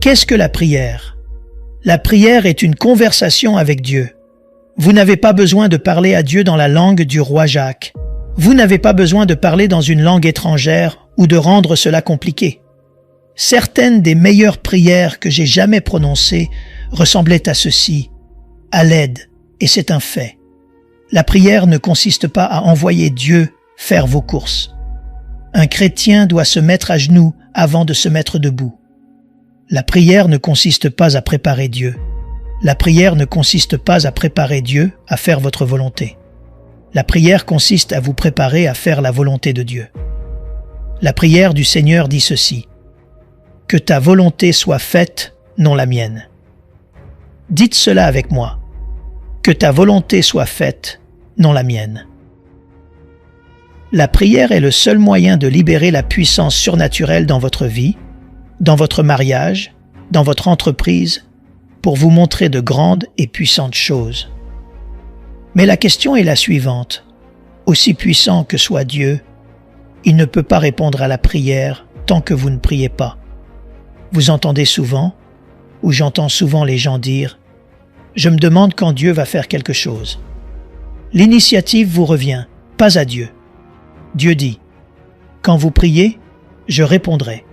Qu'est-ce que la prière? La prière est une conversation avec Dieu. Vous n'avez pas besoin de parler à Dieu dans la langue du roi Jacques. Vous n'avez pas besoin de parler dans une langue étrangère ou de rendre cela compliqué. Certaines des meilleures prières que j'ai jamais prononcées ressemblaient à ceci, à l'aide, et c'est un fait. La prière ne consiste pas à envoyer Dieu faire vos courses. Un chrétien doit se mettre à genoux avant de se mettre debout. La prière ne consiste pas à préparer Dieu. La prière ne consiste pas à préparer Dieu à faire votre volonté. La prière consiste à vous préparer à faire la volonté de Dieu. La prière du Seigneur dit ceci: « Que ta volonté soit faite, non la mienne. » Dites cela avec moi. « Que ta volonté soit faite, non la mienne. » La prière est le seul moyen de libérer la puissance surnaturelle dans votre vie, dans votre mariage, dans votre entreprise, pour vous montrer de grandes et puissantes choses. Mais la question est la suivante. Aussi puissant que soit Dieu, il ne peut pas répondre à la prière tant que vous ne priez pas. Vous entendez souvent, ou j'entends souvent les gens dire « Je me demande quand Dieu va faire quelque chose ». L'initiative vous revient, pas à Dieu. Dieu dit « Quand vous priez, je répondrai.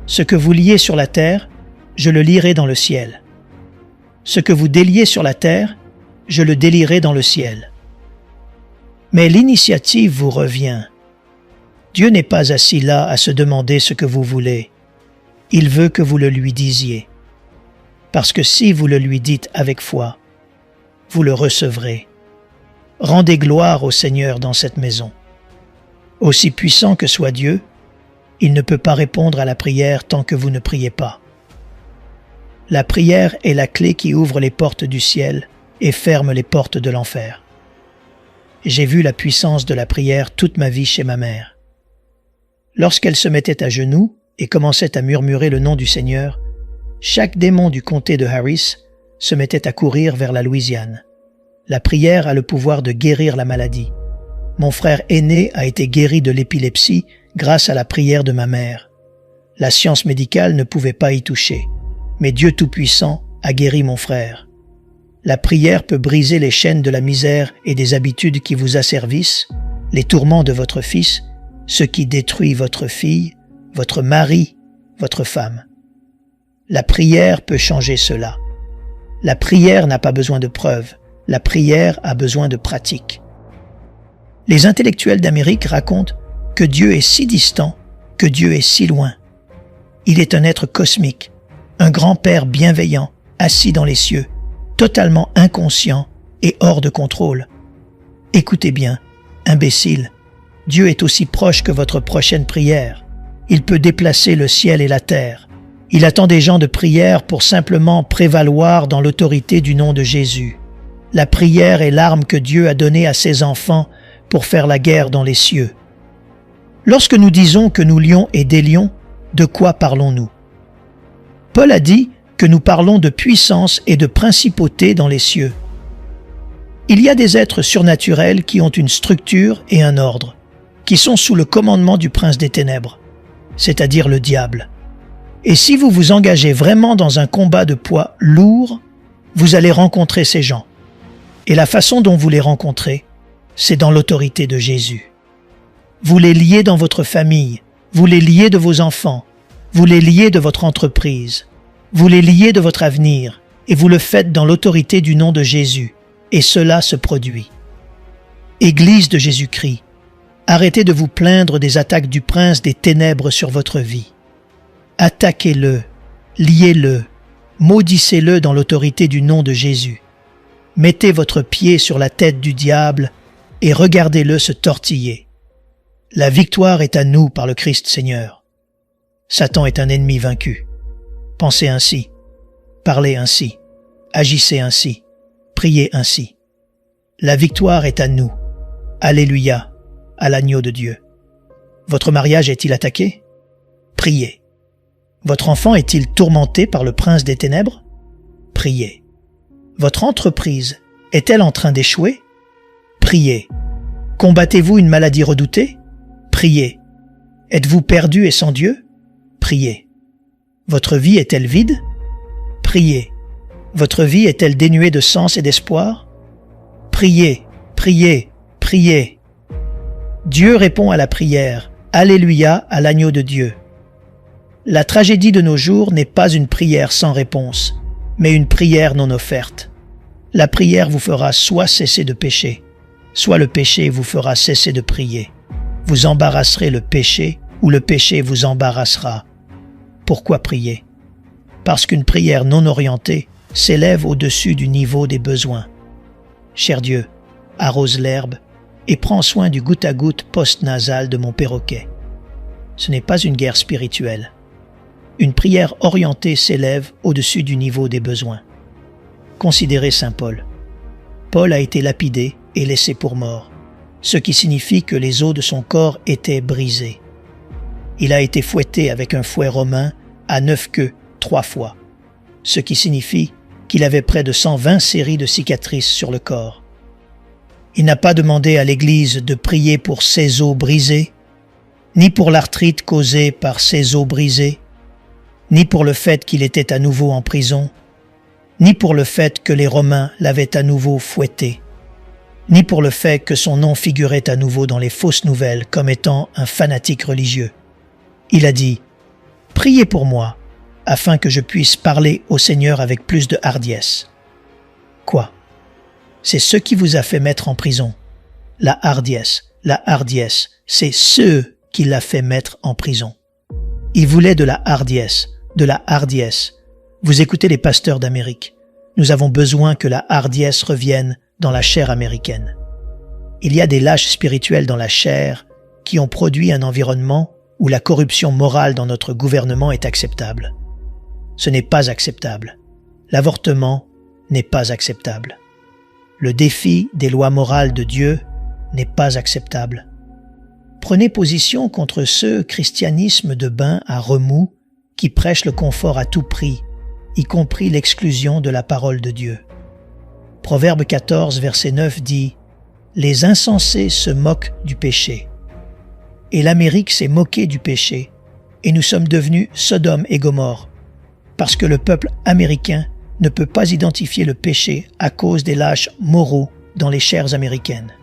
Ce que vous liez sur la terre, je le lierai dans le ciel. Ce que vous déliez sur la terre, je le délierai dans le ciel. » Mais l'initiative vous revient. Dieu n'est pas assis là à se demander ce que vous voulez. Il veut que vous le lui disiez. Parce que si vous le lui dites avec foi, vous le recevrez. Rendez gloire au Seigneur dans cette maison. Aussi puissant que soit Dieu, il ne peut pas répondre à la prière tant que vous ne priez pas. La prière est la clé qui ouvre les portes du ciel et ferme les portes de l'enfer. J'ai vu la puissance de la prière toute ma vie chez ma mère. Lorsqu'elle se mettait à genoux et commençait à murmurer le nom du Seigneur, chaque démon du comté de Harris se mettait à courir vers la Louisiane. La prière a le pouvoir de guérir la maladie. Mon frère aîné a été guéri de l'épilepsie grâce à la prière de ma mère. La science médicale ne pouvait pas y toucher, mais Dieu Tout-Puissant a guéri mon frère. La prière peut briser les chaînes de la misère et des habitudes qui vous asservissent, les tourments de votre fils, ce qui détruit votre fille, votre mari, votre femme. La prière peut changer cela. La prière n'a pas besoin de preuves, la prière a besoin de pratique. Les intellectuels d'Amérique racontent que Dieu est si distant, que Dieu est si loin. Il est un être cosmique, un grand-père bienveillant, assis dans les cieux, totalement inconscient et hors de contrôle. Écoutez bien, imbécile, Dieu est aussi proche que votre prochaine prière. Il peut déplacer le ciel et la terre. Il attend des gens de prière pour simplement prévaloir dans l'autorité du nom de Jésus. La prière est l'arme que Dieu a donnée à ses enfants pour faire la guerre dans les cieux. Lorsque nous disons que nous lions et délions, de quoi parlons-nous? Paul a dit que nous parlons de puissance et de principauté dans les cieux. Il y a des êtres surnaturels qui ont une structure et un ordre, qui sont sous le commandement du prince des ténèbres, c'est-à-dire le diable. Et si vous vous engagez vraiment dans un combat de poids lourd, vous allez rencontrer ces gens. Et la façon dont vous les rencontrez, c'est dans l'autorité de Jésus. Vous les liez dans votre famille, vous les liez de vos enfants, vous les liez de votre entreprise, vous les liez de votre avenir, et vous le faites dans l'autorité du nom de Jésus, et cela se produit. Église de Jésus-Christ, arrêtez de vous plaindre des attaques du prince des ténèbres sur votre vie. Attaquez-le, liez-le, maudissez-le dans l'autorité du nom de Jésus. Mettez votre pied sur la tête du diable et regardez-le se tortiller. La victoire est à nous par le Christ Seigneur. Satan est un ennemi vaincu. Pensez ainsi, parlez ainsi, agissez ainsi, priez ainsi. La victoire est à nous. Alléluia, à l'agneau de Dieu. Votre mariage est-il attaqué? Priez. Votre enfant est-il tourmenté par le prince des ténèbres? Priez. Votre entreprise est-elle en train d'échouer? Priez. Combattez-vous une maladie redoutée? Priez. Êtes-vous perdu et sans Dieu? Priez. Votre vie est-elle vide? Priez. Votre vie est-elle dénuée de sens et d'espoir? Priez, priez, priez. Dieu répond à la prière. Alléluia à l'agneau de Dieu. La tragédie de nos jours n'est pas une prière sans réponse, mais une prière non offerte. La prière vous fera soit cesser de pécher, soit le péché vous fera cesser de prier. Vous embarrasserez le péché ou le péché vous embarrassera. Pourquoi prier? Parce qu'une prière non orientée s'élève au-dessus du niveau des besoins. Cher Dieu, arrose l'herbe et prends soin du goutte à goutte post-nasal de mon perroquet. Ce n'est pas une guerre spirituelle. Une prière orientée s'élève au-dessus du niveau des besoins. Considérez saint Paul. Paul a été lapidé et laissé pour mort, ce qui signifie que les os de son corps étaient brisés. Il a été fouetté avec un fouet romain à 9 queues 3 fois, ce qui signifie qu'il avait près de 120 séries de cicatrices sur le corps. Il n'a pas demandé à l'Église de prier pour ses os brisés, ni pour l'arthrite causée par ses os brisés, ni pour le fait qu'il était à nouveau en prison, ni pour le fait que les Romains l'avaient à nouveau fouetté, ni pour le fait que son nom figurait à nouveau dans les fausses nouvelles comme étant un fanatique religieux. Il a dit « Priez pour moi, afin que je puisse parler au Seigneur avec plus de hardiesse. » Quoi? C'est ce qui vous a fait mettre en prison. La hardiesse, c'est ce qui l'a fait mettre en prison. Il voulait de la hardiesse. Vous écoutez les pasteurs d'Amérique. Nous avons besoin que la hardiesse revienne dans la chair américaine. Il y a des lâches spirituels dans la chair qui ont produit un environnement où la corruption morale dans notre gouvernement est acceptable. Ce n'est pas acceptable. L'avortement n'est pas acceptable. Le défi des lois morales de Dieu n'est pas acceptable. Prenez position contre ce christianisme de bain à remous qui prêche le confort à tout prix, y compris l'exclusion de la parole de Dieu. Proverbe 14, verset 9 dit « Les insensés se moquent du péché. » Et l'Amérique s'est moquée du péché, et nous sommes devenus Sodome et Gomorrhe, parce que le peuple américain ne peut pas identifier le péché à cause des lâches moraux dans les chairs américaines.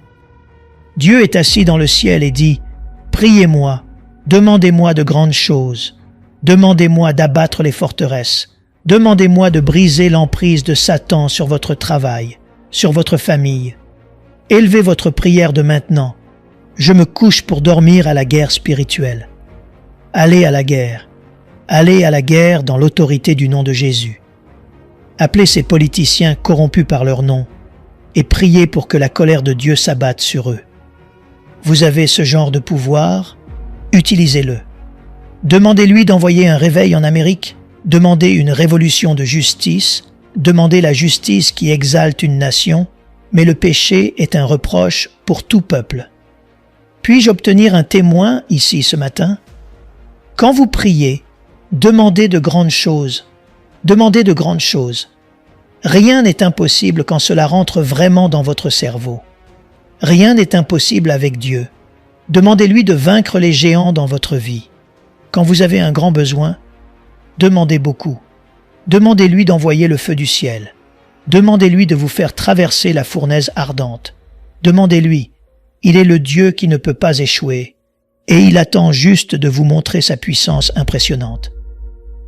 Dieu est assis dans le ciel et dit « Priez-moi, demandez-moi de grandes choses. Demandez-moi d'abattre les forteresses. Demandez-moi de briser l'emprise de Satan sur votre travail, sur votre famille. Élevez votre prière de maintenant. Je me couche pour dormir à la guerre spirituelle. Allez à la guerre. Allez à la guerre dans l'autorité du nom de Jésus. Appelez ces politiciens corrompus par leur nom et priez pour que la colère de Dieu s'abatte sur eux. Vous avez ce genre de pouvoir, utilisez-le. Demandez-lui d'envoyer un réveil en Amérique, demandez une révolution de justice, demandez la justice qui exalte une nation, mais le péché est un reproche pour tout peuple. Puis-je obtenir un témoin ici ce matin? Quand vous priez, demandez de grandes choses. Demandez de grandes choses. Rien n'est impossible quand cela rentre vraiment dans votre cerveau. Rien n'est impossible avec Dieu. Demandez-lui de vaincre les géants dans votre vie. Quand vous avez un grand besoin, demandez beaucoup. Demandez-lui d'envoyer le feu du ciel. Demandez-lui de vous faire traverser la fournaise ardente. Demandez-lui. Il est le Dieu qui ne peut pas échouer, et il attend juste de vous montrer sa puissance impressionnante.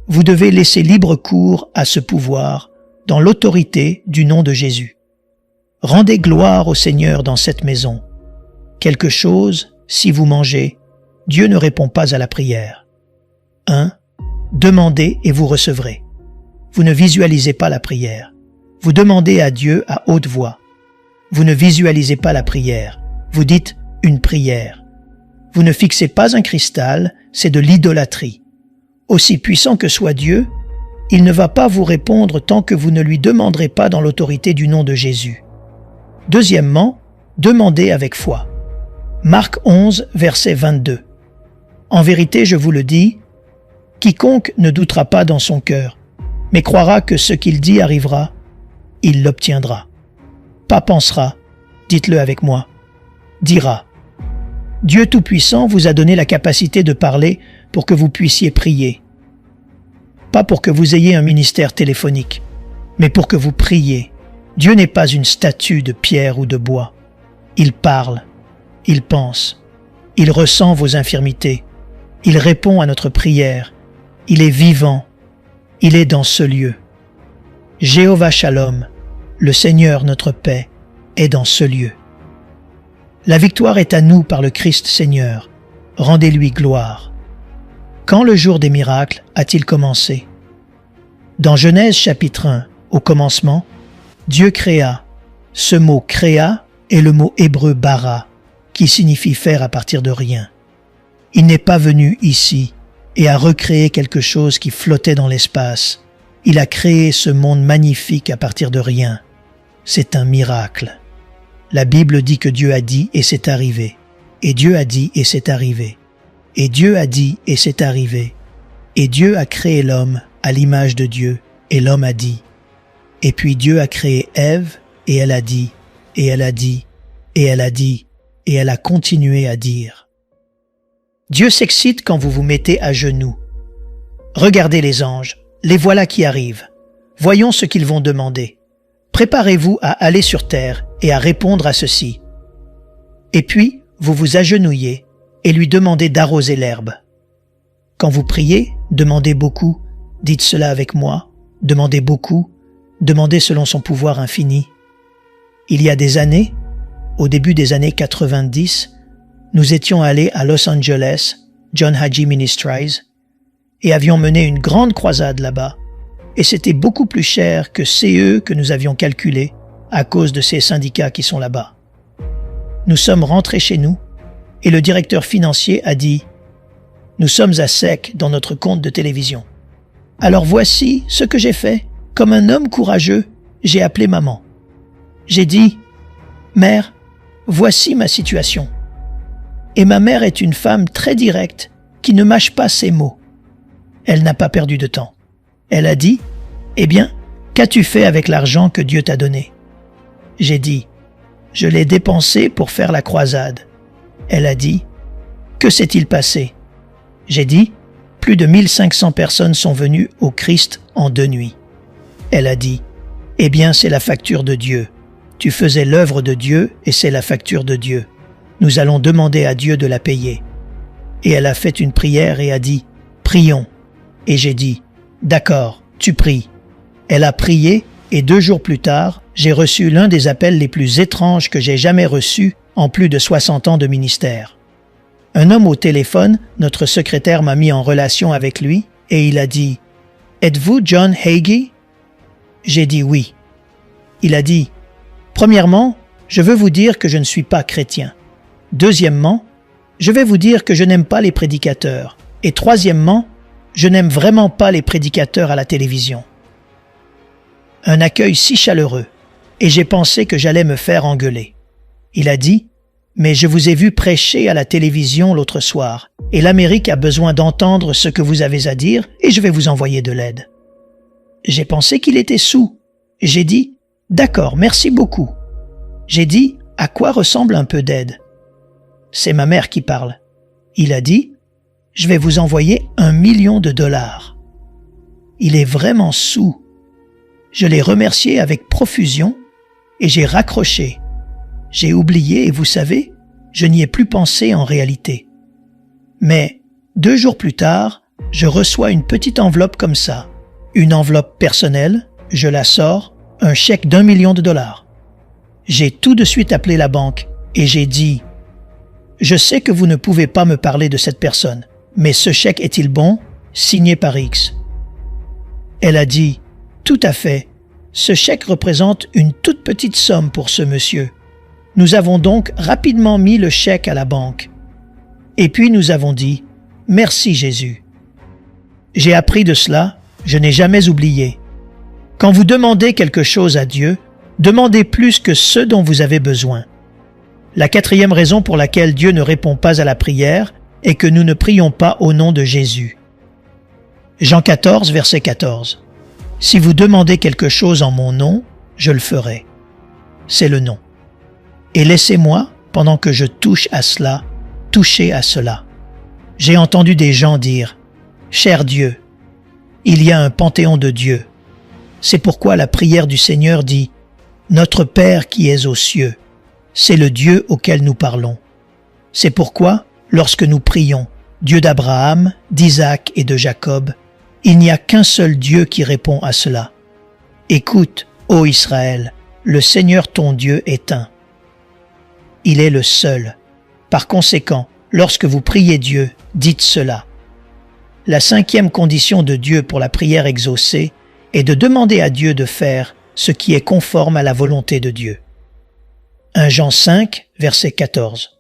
Vous devez laisser libre cours à ce pouvoir dans l'autorité du nom de Jésus. Rendez gloire au Seigneur dans cette maison. Quelque chose, si vous mangez, Dieu ne répond pas à la prière. 1. Demandez et vous recevrez. Vous ne visualisez pas la prière. Vous demandez à Dieu à haute voix. Vous ne visualisez pas la prière. Vous dites une prière. Vous ne fixez pas un cristal, c'est de l'idolâtrie. Aussi puissant que soit Dieu, il ne va pas vous répondre tant que vous ne lui demanderez pas dans l'autorité du nom de Jésus. Deuxièmement, demandez avec foi. Marc 11, verset 22. En vérité, je vous le dis, quiconque ne doutera pas dans son cœur, mais croira que ce qu'il dit arrivera, il l'obtiendra. Pas pensera, dites-le avec moi, dira. Dieu Tout-Puissant vous a donné la capacité de parler pour que vous puissiez prier. pas pour que vous ayez un ministère téléphonique, mais pour que vous priez. Dieu n'est pas une statue de pierre ou de bois. Il parle, il pense, il ressent vos infirmités, il répond à notre prière, il est vivant, il est dans ce lieu. Jéhovah Shalom, le Seigneur notre paix, est dans ce lieu. La victoire est à nous par le Christ Seigneur. Rendez-lui gloire. Quand le jour des miracles a-t-il commencé? Dans Genèse chapitre 1, au commencement, Dieu créa. Ce mot « créa » est le mot hébreu « bara », qui signifie faire à partir de rien. Il n'est pas venu ici et a recréé quelque chose qui flottait dans l'espace. Il a créé ce monde magnifique à partir de rien. C'est un miracle. La Bible dit que Dieu a dit et c'est arrivé. Et Dieu a dit et c'est arrivé. Et Dieu a dit et c'est arrivé. Et Dieu a créé l'homme à l'image de Dieu et l'homme a dit. Et puis Dieu a créé Ève et elle a dit, et elle a dit, et elle a dit, et elle a continué à dire. Dieu s'excite quand vous vous mettez à genoux. Regardez les anges, les voilà qui arrivent. Voyons ce qu'ils vont demander. Préparez-vous à aller sur terre et à répondre à ceci. Et puis, vous vous agenouillez et lui demandez d'arroser l'herbe. Quand vous priez, demandez beaucoup, dites cela avec moi, demandez beaucoup, demandez selon son pouvoir infini. Il y a des années, au début des années 90, nous étions allés à Los Angeles, John Hagee Ministries, et avions mené une grande croisade là-bas. Et c'était beaucoup plus cher que CE que nous avions calculé à cause de ces syndicats qui sont là-bas. Nous sommes rentrés chez nous et le directeur financier a dit « Nous sommes à sec dans notre compte de télévision. Alors voici ce que j'ai fait. Comme un homme courageux, j'ai appelé maman. J'ai dit « Mère, voici ma situation. » Et ma mère est une femme très directe qui ne mâche pas ses mots. Elle n'a pas perdu de temps. Elle a dit « Eh bien, qu'as-tu fait avec l'argent que Dieu t'a donné ?» J'ai dit « Je l'ai dépensé pour faire la croisade. » Elle a dit « Que s'est-il passé ?» J'ai dit « Plus de 1500 personnes sont venues au Christ en 2 nuits. » Elle a dit « Eh bien, c'est la facture de Dieu. Tu faisais l'œuvre de Dieu et c'est la facture de Dieu. Nous allons demander à Dieu de la payer. » Et elle a fait une prière et a dit « Prions. » Et j'ai dit « D'accord, tu pries. » Elle a prié et 2 jours plus tard, j'ai reçu l'un des appels les plus étranges que j'ai jamais reçus en plus de 60 ans de ministère. Un homme au téléphone, notre secrétaire m'a mis en relation avec lui et il a dit « Êtes-vous John Hagee ?» J'ai dit oui. Il a dit « Premièrement, je veux vous dire que je ne suis pas chrétien. Deuxièmement, je vais vous dire que je n'aime pas les prédicateurs. Et troisièmement, je n'aime vraiment pas les prédicateurs à la télévision. » Un accueil si chaleureux, et j'ai pensé que j'allais me faire engueuler. Il a dit « Mais je vous ai vu prêcher à la télévision l'autre soir, et l'Amérique a besoin d'entendre ce que vous avez à dire, et je vais vous envoyer de l'aide. » J'ai pensé qu'il était saoul. J'ai dit « D'accord, merci beaucoup. » J'ai dit « À quoi ressemble un peu d'aide ?» C'est ma mère qui parle. Il a dit « Je vais vous envoyer $1 million. » Il est vraiment saoul. Je l'ai remercié avec profusion et j'ai raccroché. J'ai oublié et vous savez, je n'y ai plus pensé en réalité. Mais 2 jours plus tard, je reçois une petite enveloppe comme ça. Une enveloppe personnelle, je la sors, un chèque $1 million. J'ai tout de suite appelé la banque et j'ai dit « Je sais que vous ne pouvez pas me parler de cette personne, mais ce chèque est-il bon, signé par X ?» Elle a dit « Tout à fait. Ce chèque représente une toute petite somme pour ce monsieur. » Nous avons donc rapidement mis le chèque à la banque. Et puis nous avons dit « Merci Jésus. » J'ai appris de cela, je n'ai jamais oublié. Quand vous demandez quelque chose à Dieu, demandez plus que ce dont vous avez besoin. La 4e raison pour laquelle Dieu ne répond pas à la prière est que nous ne prions pas au nom de Jésus. Jean 14, verset 14. « Si vous demandez quelque chose en mon nom, je le ferai. » C'est le nom. Et laissez-moi, pendant que je touche à cela, toucher à cela. J'ai entendu des gens dire « Cher Dieu, Il y a un panthéon de Dieu. C'est pourquoi la prière du Seigneur dit « Notre Père qui es aux cieux », c'est le Dieu auquel nous parlons. C'est pourquoi, lorsque nous prions « Dieu d'Abraham, d'Isaac et de Jacob », il n'y a qu'un seul Dieu qui répond à cela. Écoute, ô Israël, le Seigneur ton Dieu est un. Il est le seul. Par conséquent, lorsque vous priez Dieu, dites cela. La 5e condition de Dieu pour la prière exaucée est de demander à Dieu de faire ce qui est conforme à la volonté de Dieu. 1 Jean 5, verset 14.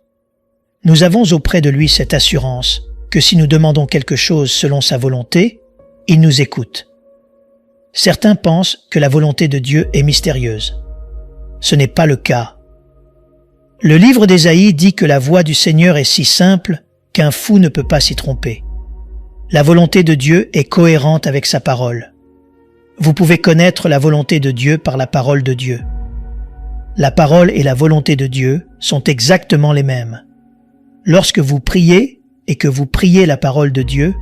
Nous avons auprès de lui cette assurance que si nous demandons quelque chose selon sa volonté, il nous écoute. Certains pensent que la volonté de Dieu est mystérieuse. Ce n'est pas le cas. Le livre d'Ésaïe dit que la voie du Seigneur est si simple qu'un fou ne peut pas s'y tromper. La volonté de Dieu est cohérente avec sa parole. Vous pouvez connaître la volonté de Dieu par la parole de Dieu. La parole et la volonté de Dieu sont exactement les mêmes. Lorsque vous priez et que vous priez la parole de Dieu,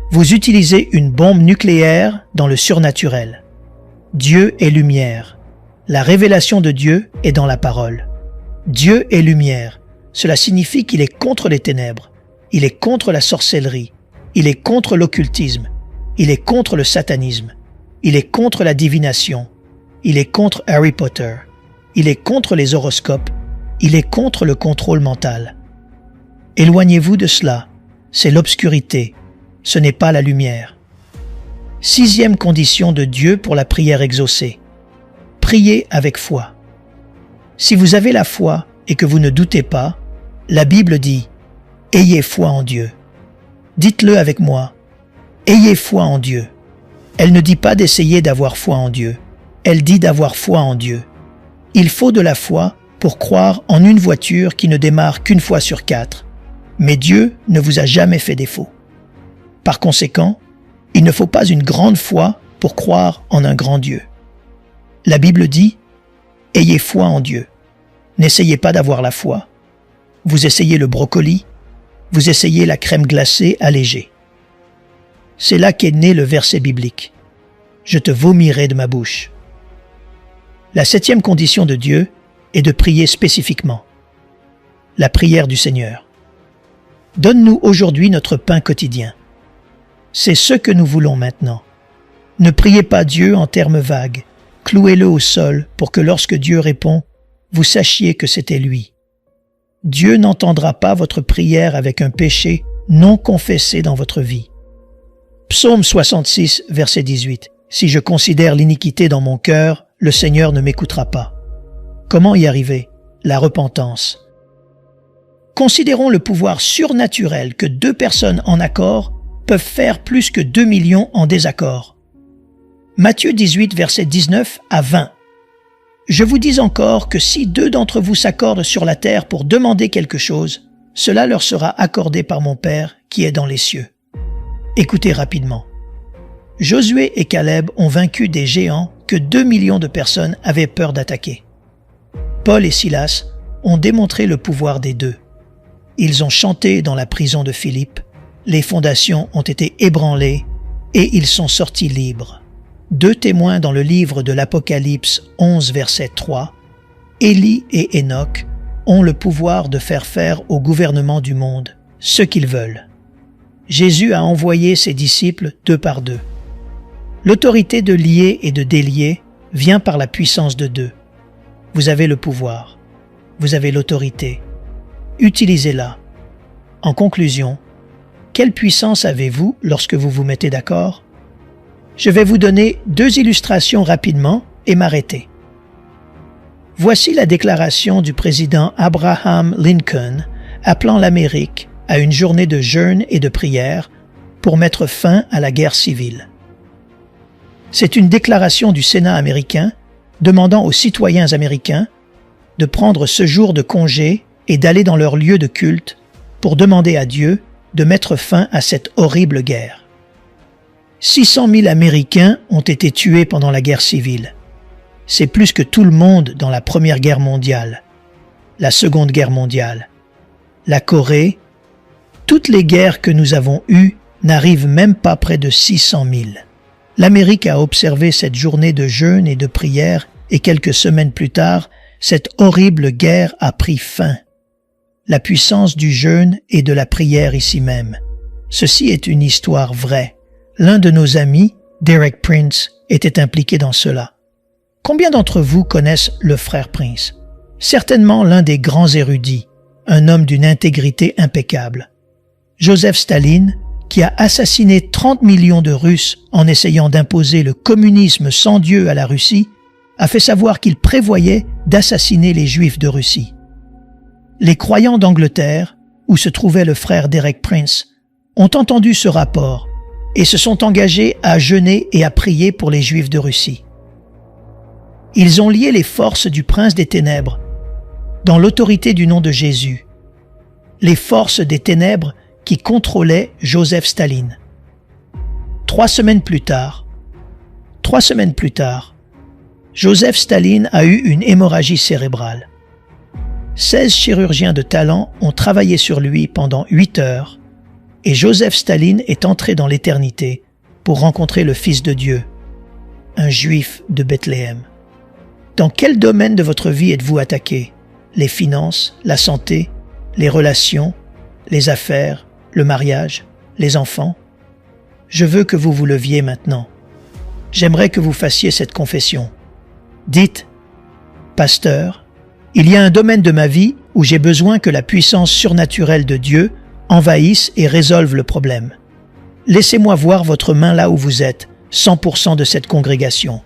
vous utilisez une bombe nucléaire dans le surnaturel. Dieu est lumière. La révélation de Dieu est dans la parole. Dieu est lumière. Cela signifie qu'il est contre les ténèbres. Il est contre la sorcellerie. Il est contre l'occultisme. Il est contre le satanisme. Il est contre la divination. Il est contre Harry Potter. Il est contre les horoscopes. Il est contre le contrôle mental. Éloignez-vous de cela. C'est l'obscurité. Ce n'est pas la lumière. 6e condition de Dieu pour la prière exaucée. Priez avec foi. Si vous avez la foi et que vous ne doutez pas, la Bible dit « Ayez foi en Dieu ». Dites-le avec moi « Ayez foi en Dieu ». Elle ne dit pas d'essayer d'avoir foi en Dieu. Elle dit d'avoir foi en Dieu. Il faut de la foi pour croire en une voiture qui ne démarre qu'une fois sur 4. Mais Dieu ne vous a jamais fait défaut. Par conséquent, il ne faut pas une grande foi pour croire en un grand Dieu. La Bible dit « Ayez foi en Dieu ». N'essayez pas d'avoir la foi. Vous essayez le brocoli, vous essayez la crème glacée allégée. C'est là qu'est né le verset biblique. « Je te vomirai de ma bouche ». La 7e condition de Dieu est de prier spécifiquement. La prière du Seigneur. Donne-nous aujourd'hui notre pain quotidien. C'est ce que nous voulons maintenant. Ne priez pas Dieu en termes vagues. Clouez-le au sol pour que lorsque Dieu répond, vous sachiez que c'était lui. Dieu n'entendra pas votre prière avec un péché non confessé dans votre vie. Psaume 66, verset 18. Si je considère l'iniquité dans mon cœur, le Seigneur ne m'écoutera pas. Comment y arriver? La repentance. Considérons le pouvoir surnaturel que 2 personnes en accord peuvent faire plus que 2 millions en désaccord. Matthieu 18, versets 19 à 20. Je vous dis encore que si 2 d'entre vous s'accordent sur la terre pour demander quelque chose, cela leur sera accordé par mon Père qui est dans les cieux. Écoutez rapidement. Josué et Caleb ont vaincu des géants que 2 millions de personnes avaient peur d'attaquer. Paul et Silas ont démontré le pouvoir des 2. Ils ont chanté dans la prison de Philippe, les fondations ont été ébranlées et ils sont sortis libres. 2 témoins dans le livre de l'Apocalypse 11, verset 3, Élie et Enoch ont le pouvoir de faire au gouvernement du monde ce qu'ils veulent. Jésus a envoyé ses disciples 2 par 2. L'autorité de lier et de délier vient par la puissance de 2. Vous avez le pouvoir, vous avez l'autorité. Utilisez-la. En conclusion, quelle puissance avez-vous lorsque vous vous mettez d'accord? Je vais vous donner 2 illustrations rapidement et m'arrêter. Voici la déclaration du président Abraham Lincoln appelant l'Amérique à une journée de jeûne et de prière pour mettre fin à la guerre civile. C'est une déclaration du Sénat américain demandant aux citoyens américains de prendre ce jour de congé et d'aller dans leur lieu de culte pour demander à Dieu de mettre fin à cette horrible guerre. 600 000 Américains ont été tués pendant la guerre civile. C'est plus que tout le monde dans la Première Guerre mondiale, la Seconde Guerre mondiale, la Corée. Toutes les guerres que nous avons eues n'arrivent même pas près de 600 000. L'Amérique a observé cette journée de jeûne et de prière et quelques semaines plus tard, cette horrible guerre a pris fin. La puissance du jeûne et de la prière ici même. Ceci est une histoire vraie. L'un de nos amis, Derek Prince, était impliqué dans cela. Combien d'entre vous connaissent le frère Prince? Certainement l'un des grands érudits, un homme d'une intégrité impeccable. Joseph Staline, qui a assassiné 30 millions de Russes en essayant d'imposer le communisme sans Dieu à la Russie, a fait savoir qu'il prévoyait d'assassiner les Juifs de Russie. Les croyants d'Angleterre, où se trouvait le frère Derek Prince, ont entendu ce rapport et se sont engagés à jeûner et à prier pour les Juifs de Russie. Ils ont lié les forces du prince des ténèbres dans l'autorité du nom de Jésus, les forces des ténèbres qui contrôlaient Joseph Staline. 3 semaines plus tard, Joseph Staline a eu une hémorragie cérébrale. 16 chirurgiens de talent ont travaillé sur lui pendant 8 heures et Joseph Staline est entré dans l'éternité pour rencontrer le Fils de Dieu, un Juif de Bethléem. Dans quel domaine de votre vie êtes-vous attaqué? Les finances, la santé, les relations, les affaires, le mariage, les enfants? Je veux que vous vous leviez maintenant. J'aimerais que vous fassiez cette confession. Dites, « Pasteur, il y a un domaine de ma vie où j'ai besoin que la puissance surnaturelle de Dieu envahisse et résolve le problème. Laissez-moi voir votre main là où vous êtes, 100% de cette congrégation.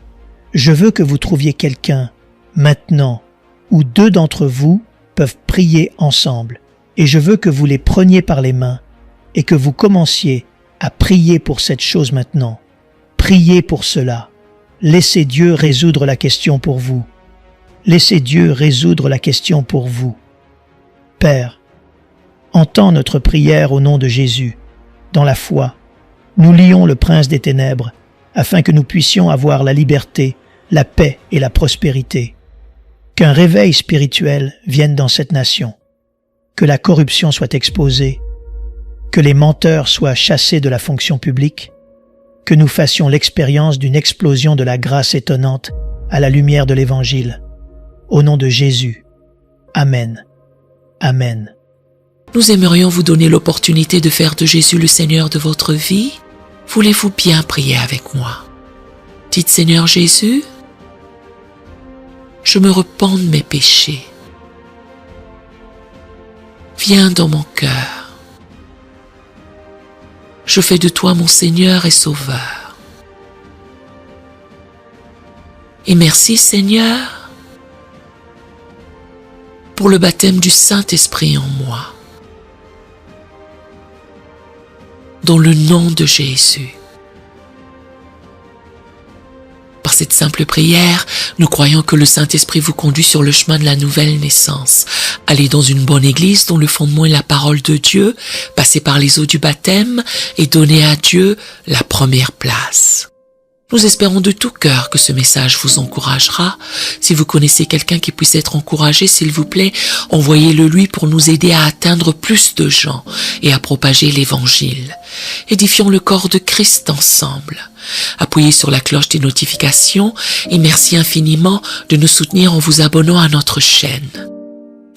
Je veux que vous trouviez quelqu'un, maintenant, où 2 d'entre vous peuvent prier ensemble, et je veux que vous les preniez par les mains et que vous commenciez à prier pour cette chose maintenant. Priez pour cela. Laissez Dieu résoudre la question pour vous. Laissez Dieu résoudre la question pour vous. Père, entends notre prière au nom de Jésus. Dans la foi, nous lions le prince des ténèbres afin que nous puissions avoir la liberté, la paix et la prospérité. Qu'un réveil spirituel vienne dans cette nation. Que la corruption soit exposée. Que les menteurs soient chassés de la fonction publique. Que nous fassions l'expérience d'une explosion de la grâce étonnante à la lumière de l'Évangile. Au nom de Jésus. Amen. Amen. Nous aimerions vous donner l'opportunité de faire de Jésus le Seigneur de votre vie. Voulez-vous bien prier avec moi? Dites, Seigneur Jésus, je me repens de mes péchés. Viens dans mon cœur. Je fais de toi mon Seigneur et Sauveur. Et merci Seigneur pour le baptême du Saint-Esprit en moi. Dans le nom de Jésus. Par cette simple prière, nous croyons que le Saint-Esprit vous conduit sur le chemin de la nouvelle naissance. Allez dans une bonne église dont le fondement est la parole de Dieu, passez par les eaux du baptême et donnez à Dieu la première place. Nous espérons de tout cœur que ce message vous encouragera. Si vous connaissez quelqu'un qui puisse être encouragé, s'il vous plaît, envoyez-le lui pour nous aider à atteindre plus de gens et à propager l'Évangile. Édifions le corps de Christ ensemble. Appuyez sur la cloche des notifications et merci infiniment de nous soutenir en vous abonnant à notre chaîne.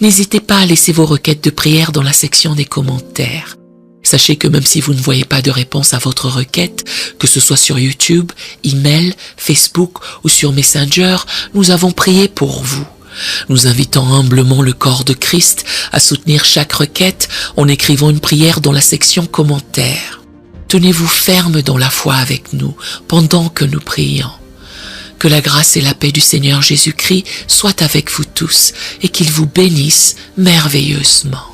N'hésitez pas à laisser vos requêtes de prière dans la section des commentaires. Sachez que même si vous ne voyez pas de réponse à votre requête, que ce soit sur YouTube, email, Facebook ou sur Messenger, nous avons prié pour vous. Nous invitons humblement le corps de Christ à soutenir chaque requête en écrivant une prière dans la section commentaires. Tenez-vous ferme dans la foi avec nous pendant que nous prions. Que la grâce et la paix du Seigneur Jésus-Christ soient avec vous tous et qu'il vous bénisse merveilleusement.